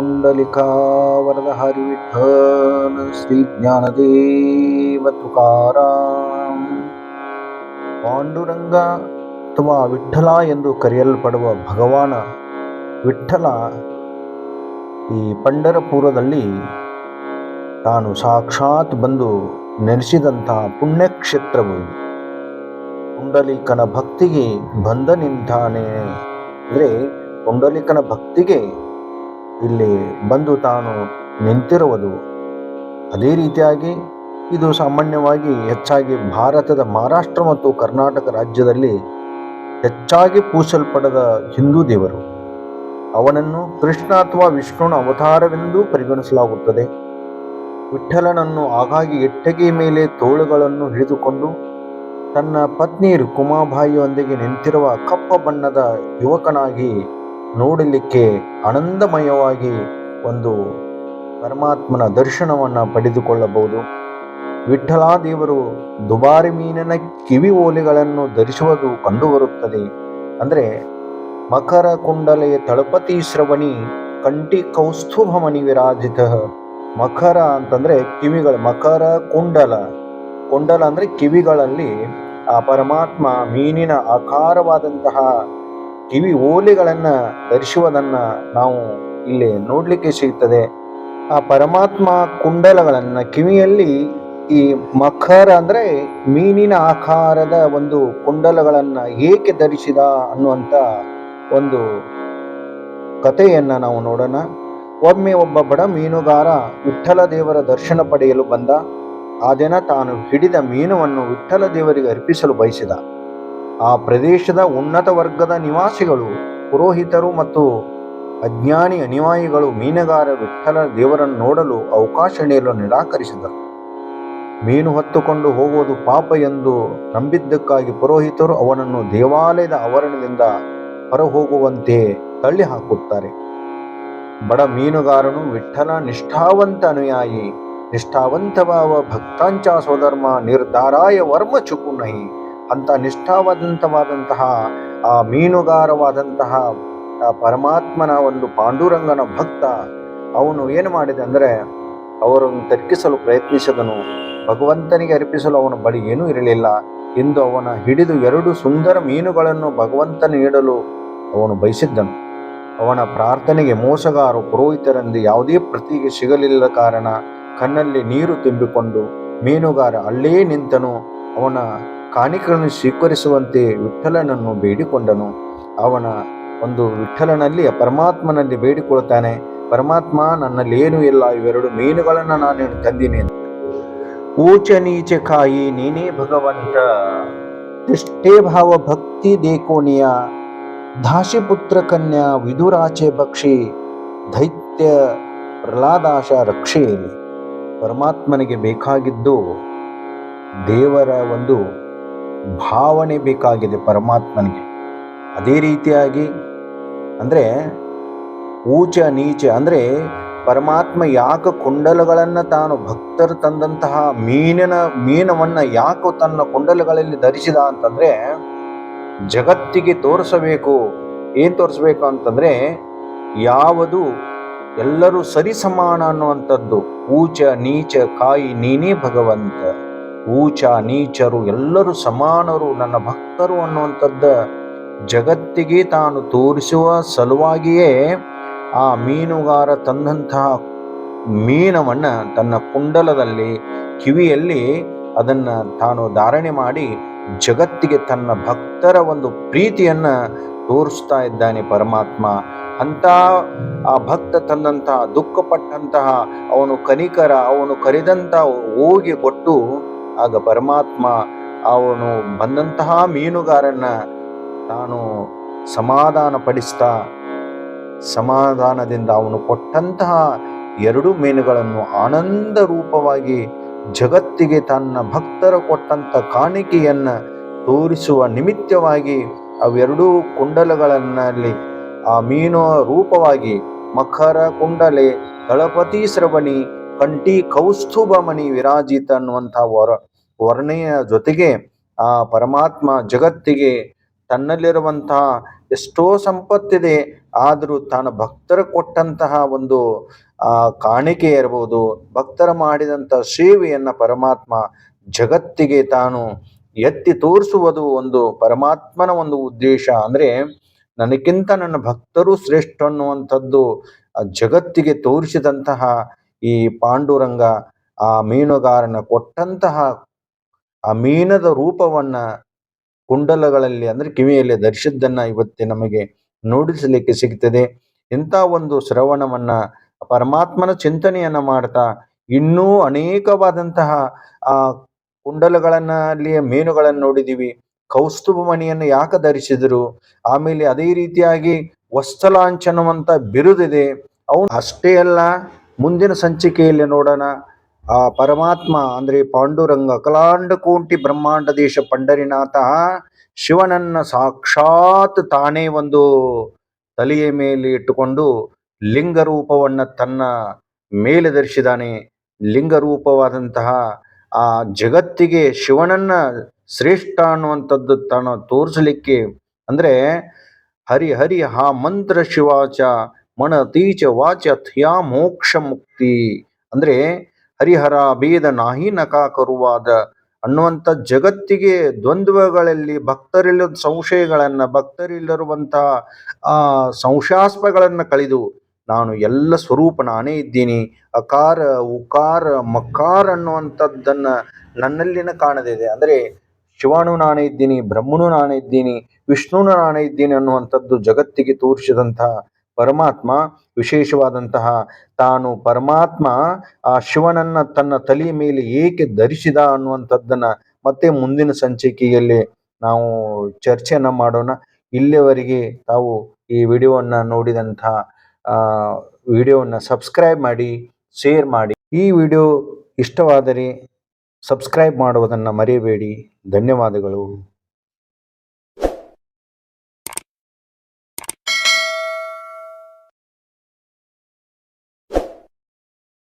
पुंडलिका हरि विठ्ठल श्री ज्ञानदेव तुकाराम. ಪಾಂಡುರಂಗ ಅಥವಾ ವಿಠ್ಠಲ ಎಂದು ಕರೆಯಲ್ಪಡುವ ಭಗವಾನ ವಿಠ್ಠಲ ಈ ಪಂಢರಪುರದಲ್ಲಿ ತಾನು ಸಾಕ್ಷಾತ್ ಬಂದು ನೆಲೆಸಿದಂತಹ ಪುಣ್ಯಕ್ಷೇತ್ರವು ಇದು. ಪುಂಡಲಿಕನ ಭಕ್ತಿಗೆ ಬಂದ ನಿಂತಾನೆ ಅಂದರೆ ಪುಂಡಲಿಕನ ಭಕ್ತಿಗೆ ಇಲ್ಲಿ ಬಂದು ತಾನು ನಿಂತಿರುವುದು. ಅದೇ ರೀತಿಯಾಗಿ ಇದು ಸಾಮಾನ್ಯವಾಗಿ ಹೆಚ್ಚಾಗಿ ಭಾರತದ ಮಹಾರಾಷ್ಟ್ರ ಮತ್ತು ಕರ್ನಾಟಕ ರಾಜ್ಯದಲ್ಲಿ ಹೆಚ್ಚಾಗಿ ಪೂಜಿಸಲ್ಪಡದ ಹಿಂದೂ ದೇವರು. ಅವನನ್ನು ಕೃಷ್ಣ ಅಥವಾ ವಿಷ್ಣುನ ಅವತಾರವೆಂದು ಪರಿಗಣಿಸಲಾಗುತ್ತದೆ. ವಿಠ್ಠಲನನ್ನು ಆಗಾಗ್ಗೆ ಎಟ್ಟೆಗೆ ಮೇಲೆ ತೋಳುಗಳನ್ನು ಹಿಡಿದುಕೊಂಡು ತನ್ನ ಪತ್ನಿ ರುಕುಮಾಬಾಯಿಯೊಂದಿಗೆ ನಿಂತಿರುವ ಕಪ್ಪ ಬಣ್ಣದ ಯುವಕನಾಗಿ ನೋಡಲಿಕ್ಕೆ ಆನಂದಮಯವಾಗಿ ಒಂದು ಪರಮಾತ್ಮನ ದರ್ಶನವನ್ನು ಪಡೆದುಕೊಳ್ಳಬಹುದು. ವಿಠ್ಠಲ ದೇವರು ದುಬಾರಿ ಮೀನಿನ ಕಿವಿ ಓಲೆಗಳನ್ನು ಧರಿಸುವುದು ಕಂಡುಬರುತ್ತದೆ. ಅಂದರೆ ಮಕರ ಕುಂಡಲೆಯ ತಳಪತಿ ಶ್ರವಣಿ ಕಂಠಿ ಕೌಸ್ತುಭಮಣಿ ವಿರಾಜಿತ. ಮಕರ ಅಂತಂದರೆ ಕಿವಿಗಳು, ಮಕರ ಕುಂಡಲ ಅಂದರೆ ಕಿವಿಗಳಲ್ಲಿ ಆ ಪರಮಾತ್ಮ ಮೀನಿನ ಆಕಾರವಾದಂತಹ ಕಿವಿ ಓಲೆಗಳನ್ನು ಧರಿಸುವುದನ್ನು ನಾವು ಇಲ್ಲಿ ನೋಡಲಿಕ್ಕೆ ಸಿಗ್ತದೆ. ಆ ಪರಮಾತ್ಮ ಕುಂಡಲಗಳನ್ನು ಕಿವಿಯಲ್ಲಿ ಈ ಮಕರ ಅಂದರೆ ಮೀನಿನ ಆಕಾರದ ಒಂದು ಕುಂಡಲಗಳನ್ನು ಏಕೆ ಧರಿಸಿದ ಅನ್ನುವಂಥ ಒಂದು ಕಥೆಯನ್ನು ನಾವು ನೋಡೋಣ. ಒಮ್ಮೆ ಒಬ್ಬ ಬಡ ಮೀನುಗಾರ ವಿಠ್ಠಲ ದೇವರ ದರ್ಶನ ಪಡೆಯಲು ಬಂದ. ಆ ದಿನ ತಾನು ಹಿಡಿದ ಮೀನುವನ್ನು ವಿಠ್ಠಲ ದೇವರಿಗೆ ಅರ್ಪಿಸಲು ಬಯಸಿದ. ಆ ಪ್ರದೇಶದ ಉನ್ನತ ವರ್ಗದ ನಿವಾಸಿಗಳು, ಪುರೋಹಿತರು ಮತ್ತು ಅಜ್ಞಾನಿ ಅನುಯಾಯಿಗಳು ಮೀನುಗಾರ ವಿಠ್ಠಲ ದೇವರನ್ನು ನೋಡಲು ಅವಕಾಶ ನೀಡಲು ನಿರಾಕರಿಸಿದರು. ಮೀನು ಹೊತ್ತುಕೊಂಡು ಹೋಗುವುದು ಪಾಪ ಎಂದು ನಂಬಿದ್ದಕ್ಕಾಗಿ ಪುರೋಹಿತರು ಅವನನ್ನು ದೇವಾಲಯದ ಆವರಣದಿಂದ ಹೊರಹೋಗುವಂತೆ ತಳ್ಳಿ ಹಾಕುತ್ತಾರೆ. ಬಡ ಮೀನುಗಾರನು ವಿಠ್ಠಲ ನಿಷ್ಠಾವಂತ ಅನುಯಾಯಿ, ನಿಷ್ಠಾವಂತವಾದ ಭಕ್ತಾಂಚ ಸ್ವಧರ್ಮ ನಿರ್ಧಾರಾಯ ವರ್ಮ ಚುಕುನಹಿ ಅಂತ ನಿಷ್ಠಾವಂತವಾದಂತಹ ಆ ಮೀನುಗಾರವಾದಂತಹ ಪರಮಾತ್ಮನ ಒಂದು ಪಾಂಡುರಂಗನ ಭಕ್ತ ಅವನು ಏನು ಮಾಡಿದೆ ಅಂದರೆ ಅವರನ್ನು ತರ್ಕಿಸಲು ಪ್ರಯತ್ನಿಸಿದನು. ಭಗವಂತನಿಗೆ ಅರ್ಪಿಸಲು ಅವನ ಬಳಿ ಏನೂ ಇರಲಿಲ್ಲ ಎಂದು ಅವನ ಹಿಡಿದು 2 ಸುಂದರ ಮೀನುಗಳನ್ನು ಭಗವಂತನ ನೀಡಲು ಅವನು ಬಯಸಿದ್ದನು. ಅವನ ಪ್ರಾರ್ಥನೆಗೆ ಮೋಸಗಾರ ಪುರೋಹಿತರೆಂದು ಯಾವುದೇ ಪ್ರತಿಗೆ ಸಿಗಲಿಲ್ಲದ ಕಾರಣ ಕಣ್ಣಲ್ಲಿ ನೀರು ತುಂಬಿಕೊಂಡು ಮೀನುಗಾರ ಅಲ್ಲೇ ನಿಂತನು. ಅವನ ಕಾಣಿಕೆಗಳನ್ನು ಸ್ವೀಕರಿಸುವಂತೆ ವಿಠ್ಠಲನನ್ನು ಬೇಡಿಕೊಂಡನು. ಅವನ ಒಂದು ವಿಠ್ಠಲನಲ್ಲಿ ಪರಮಾತ್ಮನಲ್ಲಿ ಬೇಡಿಕೊಳ್ತಾನೆ, ಪರಮಾತ್ಮ ನನ್ನಲ್ಲಿ ಏನೂ ಇಲ್ಲ, ಇವೆರಡು ಮೀನುಗಳನ್ನು ನಾನು ತಂದಿನಿ. ಊಚ ನೀಚ ಕಾಯಿ ನೀನೇ ಭಗವಂತ, ತಿಷ್ಟೇ ಭಾವ ಭಕ್ತಿ ದೇಕೋನಿಯ, ದಾಸಿಪುತ್ರ ಕನ್ಯಾ ವಿದುರಾಚೆ ಭಕ್ಷಿ, ದೈತ್ಯ ಪ್ರಹ್ಲಾದಾಶ ರಕ್ಷೆಯಲ್ಲಿ. ಪರಮಾತ್ಮನಿಗೆ ಬೇಕಾಗಿದ್ದು ದೇವರ ಒಂದು ಭಾವನೆ ಬೇಕಾಗಿದೆ ಪರಮಾತ್ಮನಿಗೆ. ಅದೇ ರೀತಿಯಾಗಿ ಅಂದರೆ ಊಚ ನೀಚ ಅಂದರೆ ಪರಮಾತ್ಮ ಯಾಕೆ ಕುಂಡಲಗಳನ್ನು ತಾನು ಭಕ್ತರು ತಂದಂತಹ ಮೀನವನ್ನು ಯಾಕೆ ತನ್ನ ಕುಂಡಲಗಳಲ್ಲಿ ಧರಿಸಿದ ಅಂತಂದರೆ ಜಗತ್ತಿಗೆ ತೋರಿಸಬೇಕು. ಏನು ತೋರಿಸ್ಬೇಕು ಅಂತಂದರೆ ಯಾವುದು ಎಲ್ಲರೂ ಸರಿ ಸಮಾನ ಅನ್ನುವಂಥದ್ದು. ಊಚ ನೀಚ ಕಾಯಿ ನೀನೇ ಭಗವಂತ, ಊಚ ನೀಚರು ಎಲ್ಲರೂ ಸಮಾನರು, ನನ್ನ ಭಕ್ತರು ಅನ್ನುವಂಥದ್ದು ಜಗತ್ತಿಗೆ ತಾನು ತೋರಿಸುವ ಸಲುವಾಗಿಯೇ ಆ ಮೀನುಗಾರ ತಂದಂತಹ ಮೀನವನ್ನು ತನ್ನ ಕುಂಡಲದಲ್ಲಿ ಕಿವಿಯಲ್ಲಿ ಅದನ್ನು ತಾನು ಧಾರಣೆ ಮಾಡಿ ಜಗತ್ತಿಗೆ ತನ್ನ ಭಕ್ತರ ಒಂದು ಪ್ರೀತಿಯನ್ನು ತೋರಿಸ್ತಾ ಇದ್ದಾನೆ ಪರಮಾತ್ಮ. ಅಂತ ಆ ಭಕ್ತ ತಂದಂತಹ ದುಃಖಪಟ್ಟಂತಹ ಅವನು ಕನಿಕರ, ಅವನು ಕರೆದಂಥ ಹೋಗಿ ಕೊಟ್ಟು ಆಗ ಪರಮಾತ್ಮ ಅವನು ಬಂದಂತಹ ಮೀನುಗಾರನ್ನ ತಾನು ಸಮಾಧಾನ ಪಡಿಸ್ತಾ ಸಮಾಧಾನದಿಂದ ಅವನು ಕೊಟ್ಟಂತಹ 2 ಮೀನುಗಳನ್ನು ಆನಂದ ರೂಪವಾಗಿ ಜಗತ್ತಿಗೆ ತನ್ನ ಭಕ್ತರ ಕೊಟ್ಟಂಥ ಕಾಣಿಕೆಯನ್ನು ತೋರಿಸುವ ನಿಮಿತ್ತವಾಗಿ ಅವೆರಡೂ ಕುಂಡಲಗಳಲ್ಲಿ ಆ ಮೀನು ರೂಪವಾಗಿ ಮಕರ ಕುಂಡಲೆ ತಳಪತಿ ಶ್ರವಣಿ ಕಂಠಿ ಕೌಸ್ತುಭಮಣಿ ವಿರಾಜಿತ ಅನ್ನುವಂಥ ವರ್ಣೆಯ ಜೊತೆಗೆ ಆ ಪರಮಾತ್ಮ ಜಗತ್ತಿಗೆ ತನ್ನಲ್ಲಿರುವಂತಹ ಎಷ್ಟೋ ಸಂಪತ್ತಿದೆ, ಆದರೂ ತಾನು ಭಕ್ತರ ಕೊಟ್ಟಂತಹ ಒಂದು ಕಾಣಿಕೆ ಇರಬಹುದು, ಭಕ್ತರ ಮಾಡಿದಂಥ ಸೇವೆಯನ್ನು ಪರಮಾತ್ಮ ಜಗತ್ತಿಗೆ ತಾನು ಎತ್ತಿ ತೋರಿಸುವುದು ಒಂದು ಪರಮಾತ್ಮನ ಒಂದು ಉದ್ದೇಶ. ಅಂದರೆ ನನಗಿಂತ ನನ್ನ ಭಕ್ತರು ಶ್ರೇಷ್ಠ ಅನ್ನುವಂಥದ್ದು ಜಗತ್ತಿಗೆ ತೋರಿಸಿದಂತಹ ಈ ಪಾಂಡುರಂಗ ಆ ಮೀನುಗಾರನ ಕೊಟ್ಟಂತಹ ಆ ಮೀನದ ರೂಪವನ್ನ ಕುಂಡಲಗಳಲ್ಲಿ ಅಂದರೆ ಕಿವಿಯಲ್ಲಿ ಧರಿಸಿದ್ದನ್ನ ಇವತ್ತೇ ನಮಗೆ ನೋಡಿಸಲಿಕ್ಕೆ ಸಿಗ್ತದೆ. ಇಂಥ ಒಂದು ಶ್ರವಣವನ್ನ ಪರಮಾತ್ಮನ ಚಿಂತನೆಯನ್ನ ಮಾಡ್ತಾ ಇನ್ನೂ ಅನೇಕವಾದಂತಹ ಆ ಕುಂಡಲಗಳಲ್ಲಿ ಮೀನುಗಳನ್ನು ನೋಡಿದೀವಿ. ಕೌಸ್ತುಭ ಮಣಿಯನ್ನು ಯಾಕೆ ಧರಿಸಿದರು, ಆಮೇಲೆ ಅದೇ ರೀತಿಯಾಗಿ ವತ್ಸಲಾಂಚನವಂತ ಬಿರುದಿದೆ. ಅವನು ಅಷ್ಟೇ ಅಲ್ಲ, ಮುಂದಿನ ಸಂಚಿಕೆಯಲ್ಲಿ ನೋಡೋಣ ಆ ಪರಮಾತ್ಮ ಅಂದರೆ ಪಾಂಡುರಂಗ ಅಖಲಾಂಡ ಕೋಟಿ ಬ್ರಹ್ಮಾಂಡ ದೇಶ ಪಂಡರಿನಾಥ ಶಿವನನ್ನ ಸಾಕ್ಷಾತ್ ತಾನೇ ಒಂದು ತಲೆಯ ಮೇಲೆ ಇಟ್ಟುಕೊಂಡು ಲಿಂಗ ರೂಪವನ್ನು ತನ್ನ ಮೇಲೆ ಧರಿಸಿದಾನೆ. ಲಿಂಗ ರೂಪವಾದಂತಹ ಆ ಜಗತ್ತಿಗೆ ಶಿವನನ್ನ ಶ್ರೇಷ್ಠ ಅನ್ನುವಂಥದ್ದು ತಾನು ತೋರಿಸಲಿಕ್ಕೆ, ಅಂದರೆ ಹರಿ ಹರಿ ಹಾ ಮಂತ್ರ ಶಿವಾಚ ಮಣತೀಚ ವಾಚ ಥ್ಯಾ ಮೋಕ್ಷ ಮುಕ್ತಿ, ಅಂದರೆ ಹರಿಹರ ಭೇದ ನಾಹಿ ನಕಾಕರುವಾದ ಅನ್ನುವಂಥ ಜಗತ್ತಿಗೆ ದ್ವಂದ್ವಗಳಲ್ಲಿ ಭಕ್ತರಿಲ್ಲ ಸಂಶಯಗಳನ್ನು, ಭಕ್ತರಿಲ್ಲಿರುವಂತಹ ಸಂಶಯಾಸ್ಪಗಳನ್ನು ಕಳೆದು ನಾನು ಎಲ್ಲ ಸ್ವರೂಪ ನಾನೇ ಇದ್ದೀನಿ, ಅಕಾರ ಉಕಾರ ಮಕಾರ ಅನ್ನುವಂಥದ್ದನ್ನು ನನ್ನಲ್ಲಿನ ಕಾಣದಿದೆ. ಅಂದರೆ ಶಿವನು ನಾನೇ ಇದ್ದೀನಿ, ಬ್ರಹ್ಮನು ನಾನೇ ಇದ್ದೀನಿ, ವಿಷ್ಣುನು ನಾನೇ ಇದ್ದೀನಿ ಅನ್ನುವಂಥದ್ದು ಜಗತ್ತಿಗೆ ತೋರಿಸಿದಂತಹ ಪರಮಾತ್ಮ ವಿಶೇಷವಾದಂತಹ ತಾನು ಪರಮಾತ್ಮ ಆ ಶಿವನನ್ನ ತನ್ನ ತಲೆಯ ಮೇಲೆ ಏಕೆ ಧರಿಸಿದ ಅನ್ನುವಂಥದ್ದನ್ನ ಮತ್ತೆ ಮುಂದಿನ ಸಂಚಿಕೆಯಲ್ಲಿ ನಾವು ಚರ್ಚೆಯನ್ನು ಮಾಡೋಣ. ಇಲ್ಲಿಯವರೆಗೆ ತಾವು ಈ ವಿಡಿಯೋವನ್ನು ನೋಡಿದಂತಹ ವಿಡಿಯೋವನ್ನು ಸಬ್ಸ್ಕ್ರೈಬ್ ಮಾಡಿ, ಶೇರ್ ಮಾಡಿ. ಈ ವಿಡಿಯೋ ಇಷ್ಟವಾದರೆ ಸಬ್ಸ್ಕ್ರೈಬ್ ಮಾಡುವುದನ್ನು ಮರೆಯಬೇಡಿ. ಧನ್ಯವಾದಗಳು.